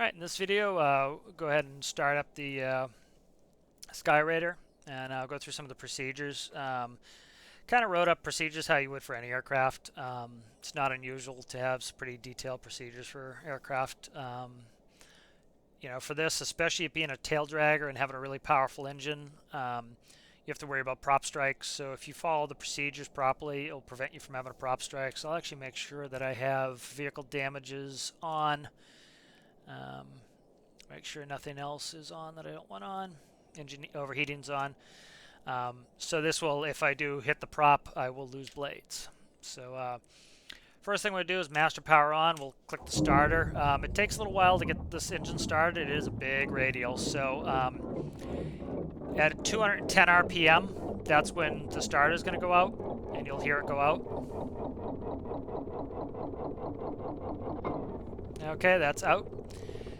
Alright, in this video, go ahead and start up the Skyraider, and I'll go through some of the procedures. Kind of wrote up procedures how you would for any aircraft. It's not unusual to have some pretty detailed procedures for aircraft. For this, especially it being a tail dragger and having a really powerful engine, you have to worry about prop strikes. So if you follow the procedures properly, it'll prevent you from having a prop strike. So I'll actually make sure that I have vehicle damages on. Make sure nothing else is on that I don't want on. Engine overheating's on. So this will, if I do hit the prop, I will lose blades. So first thing we'll do is master power on. We'll click the starter. It takes a little while to get this engine started. It is a big radial. So at 210 RPM, that's when the starter is going to go out, and you'll hear it go out. Okay, that's out.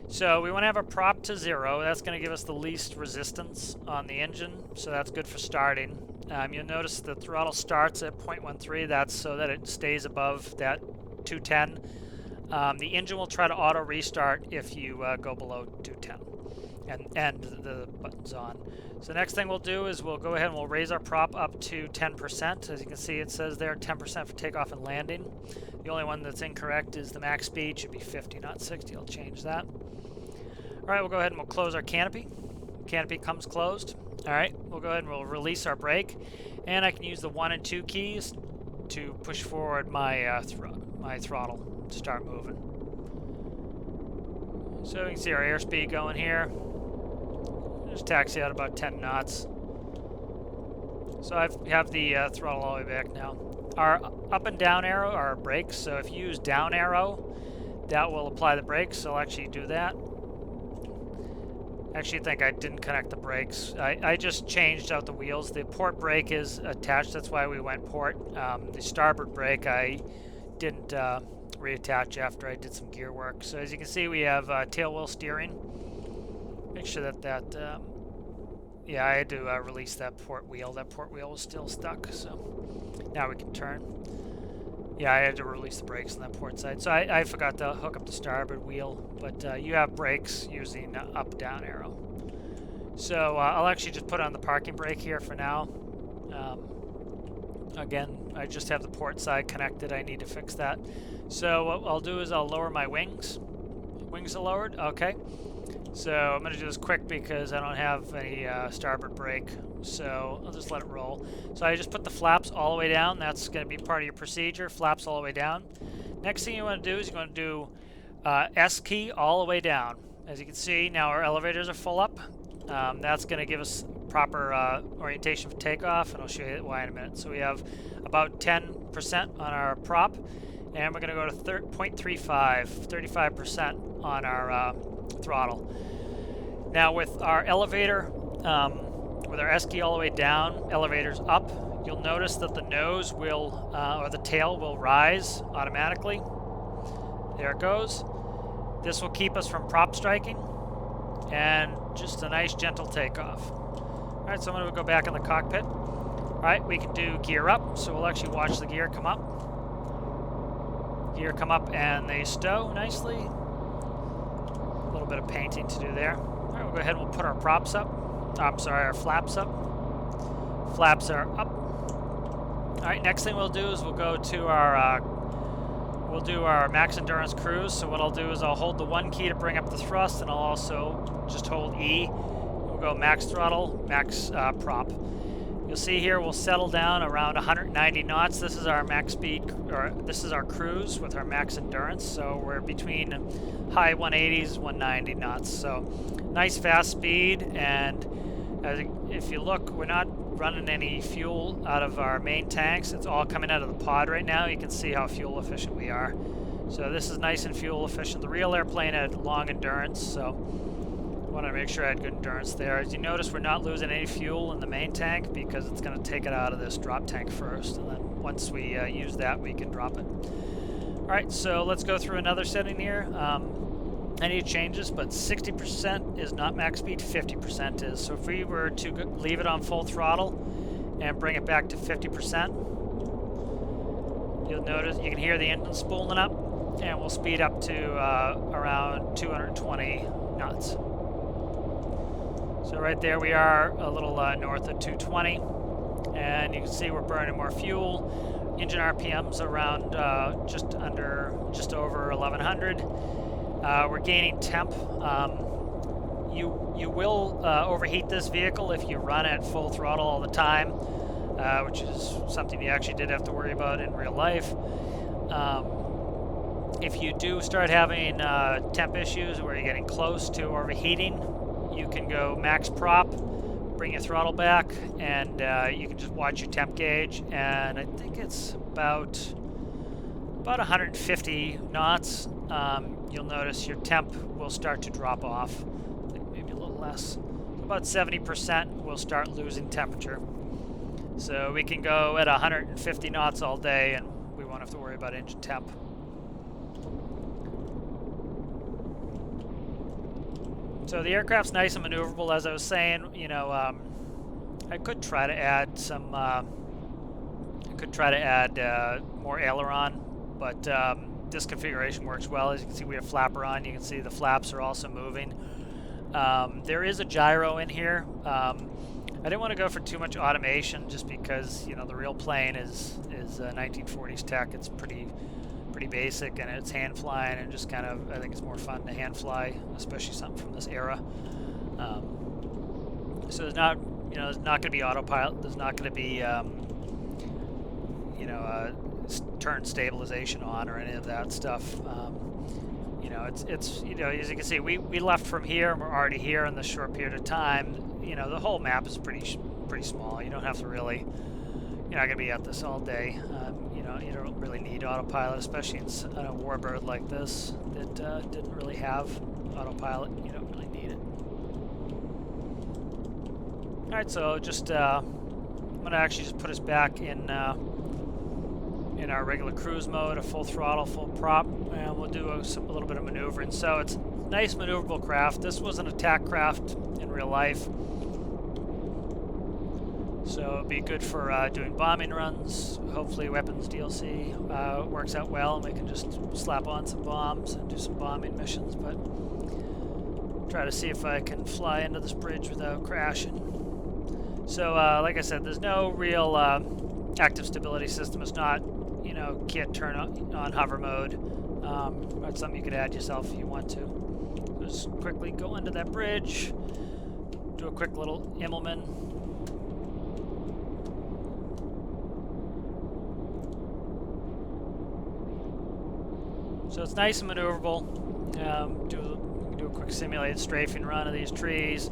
So we want to have a prop to 0. That's going to give us the least resistance on the engine, so that's good for starting. You'll notice the throttle starts at 0.13. That's so that it stays above that 210. The engine will try to auto restart if you go below 210, and the button's on. So next thing we'll do is we'll go ahead and we'll raise our prop up to 10%. As you can see, it says there 10% for takeoff and landing. The only one that's incorrect is the max speed should be 50, not 60. I'll change that. All right, we'll go ahead and we'll close our canopy. Canopy comes closed. All right, we'll go ahead and we'll release our brake, and I can use the 1 and 2 keys to push forward my my throttle to start moving. So you can see our airspeed going here. Just taxi out about 10 knots. So I have the throttle all the way back now. Our up and down arrow are our brakes, so if you use down arrow, that will apply the brakes, so I'll actually do that. Actually, I think I didn't connect the brakes. I just changed out the wheels. The port brake is attached, that's why we went port. The starboard brake I didn't reattach after I did some gear work. So as you can see, we have tail wheel steering. Make sure that yeah, I had to release that port wheel. That port wheel was still stuck, so now we can turn. Yeah, I had to release the brakes on that port side. So I forgot to hook up the starboard wheel, but you have brakes using up-down arrow. So I'll actually just put on the parking brake here for now. Again, I just have the port side connected. I need to fix that. So what I'll do is I'll lower my wings. Wings are lowered? Okay. So I'm going to do this quick because I don't have any starboard brake, so I'll just let it roll. So I just put the flaps all the way down. That's going to be part of your procedure, flaps all the way down. Next thing you want to do is you're going to do S key all the way down. As you can see, now our elevators are full up. That's going to give us proper orientation for takeoff, and I'll show you why in a minute. So we have about 10% on our prop, and we're going to go to 0.35, 35% on our throttle. Now with our elevator, with our S key all the way down, elevators up, you'll notice that the nose will, or the tail will rise automatically. There it goes. This will keep us from prop striking, and just a nice gentle takeoff. All right, so I'm going to go back in the cockpit. All right, we can do gear up, so we'll actually watch the gear come up. Gear come up and they stow nicely. A little bit of painting to do there. All right, we'll go ahead and we'll put our props up. I'm sorry, our flaps up. Flaps are up. All right, next thing we'll do is we'll go to our we'll do our max endurance cruise. So what I'll do is I'll hold the 1 key to bring up the thrust, and I'll also just hold E. We'll go max throttle, max prop. You'll see here we'll settle down around 190 knots. This is our max speed, or this is our cruise with our max endurance. So we're between high 180s, 190 knots. So nice fast speed, and if you look, we're not running any fuel out of our main tanks. It's all coming out of the pod right now. You can see how fuel efficient we are. So this is nice and fuel efficient. The real airplane had long endurance, so I want to make sure I had good endurance there. As you notice, we're not losing any fuel in the main tank because it's going to take it out of this drop tank first, and then once we use that, we can drop it. All right, so let's go through another setting here. Any changes, but 60% is not max speed, 50% is. So if we were to leave it on full throttle and bring it back to 50%, you'll notice you can hear the engine spooling up. and we'll speed up to around 220 knots. So right there we are, a little north of 220, and you can see we're burning more fuel. Engine RPM's around just over 1100. We're gaining temp. You will overheat this vehicle if you run at full throttle all the time, which is something you actually did have to worry about in real life. If you do start having temp issues where you're getting close to overheating, you can go max prop, bring your throttle back, and you can just watch your temp gauge, and I think it's about 150 knots. You'll notice your temp will start to drop off, I think maybe a little less. About 70% will start losing temperature. So we can go at 150 knots all day, and we won't have to worry about engine temp. So the aircraft's nice and maneuverable, as I was saying. You know, I could try to add some. More aileron, but this configuration works well. As you can see, we have flapper on. You can see the flaps are also moving. There is a gyro in here. I didn't want to go for too much automation, just because, you know, the real plane is 1940s tech. It's pretty basic, and it's hand flying, and just kind of, I think it's more fun to hand fly, especially something from this era. So there's not going to be autopilot. There's not going to be turn stabilization on or any of that stuff. You know, it's you know, as you can see, we left from here, and we're already here in this short period of time. You know, the whole map is pretty small. You don't have to really. You're not going to be at this all day. You know, you don't really need autopilot, especially in a warbird like this that didn't really have autopilot. You don't really need it. All right, so just I'm going to actually just put us back in our regular cruise mode, a full throttle, full prop, and we'll do a little bit of maneuvering. So it's a nice maneuverable craft. This was an attack craft in real life. So it'll be good for doing bombing runs. Hopefully weapons DLC works out well, and we can just slap on some bombs and do some bombing missions, but try to see if I can fly into this bridge without crashing. So like I said, there's no real active stability system. It's not, you know, can't turn on hover mode. That's something you could add yourself if you want to. Just quickly go under that bridge, do a quick little Immelman. So it's nice and maneuverable. Do a quick simulated strafing run of these trees.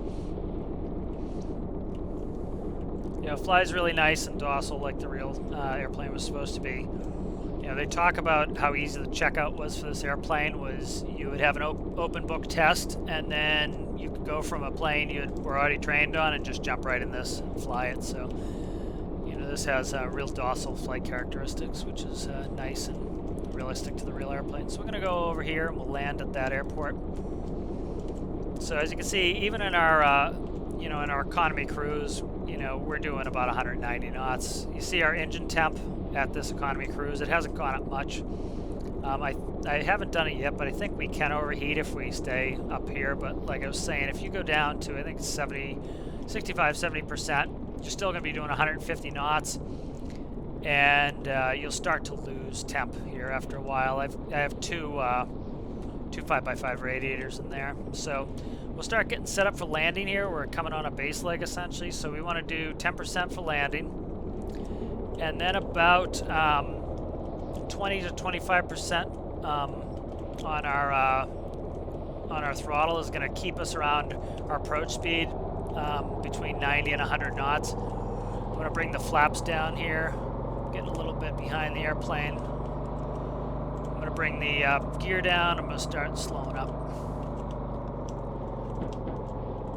You know, it flies really nice and docile, like the real airplane was supposed to be. You know, they talk about how easy the checkout was for this airplane. Was you would have an open book test, and then you could go from a plane you were already trained on and just jump right in this and fly it. So, you know, this has real docile flight characteristics, which is nice and realistic to the real airplane. So we're going to go over here, and we'll land at that airport. So as you can see, even in our in our economy cruise, you know, we're doing about 190 knots. You see our engine temp at this economy cruise. It hasn't gone up much. I haven't done it yet, but I think we can overheat if we stay up here. But like I was saying, if you go down to, I think, 65-70%, you're still going to be doing 150 knots. And you'll start to lose temp here after a while. I have two 5x5 radiators in there, so we'll start getting set up for landing here. We're coming on a base leg essentially, so we want to do 10% for landing, and then about 20 to 25% on our throttle is going to keep us around our approach speed between 90 and 100 knots. I'm going to bring the flaps down here. Getting a little bit behind the airplane. I'm going to bring the gear down. I'm going to start slowing up.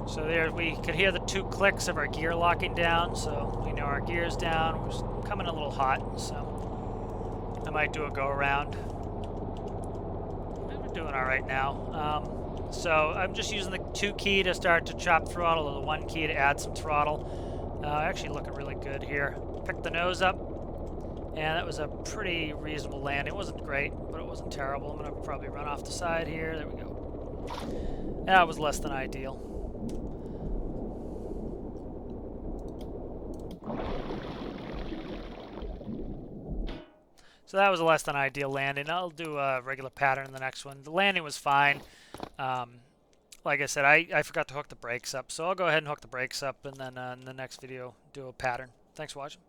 So there, we could hear the 2 clicks of our gear locking down, so we know our gear's down. We're coming a little hot, so I might do a go around. We're doing all right now. So I'm just using the 2 key to start to chop throttle, or the 1 key to add some throttle. Actually looking really good here. Pick the nose up. And that was a pretty reasonable landing. It wasn't great, but it wasn't terrible. I'm going to probably run off the side here. There we go. That was less than ideal. So that was a less than ideal landing. I'll do a regular pattern in the next one. The landing was fine. Like I said, I forgot to hook the brakes up. So I'll go ahead and hook the brakes up and then in the next video do a pattern. Thanks for watching.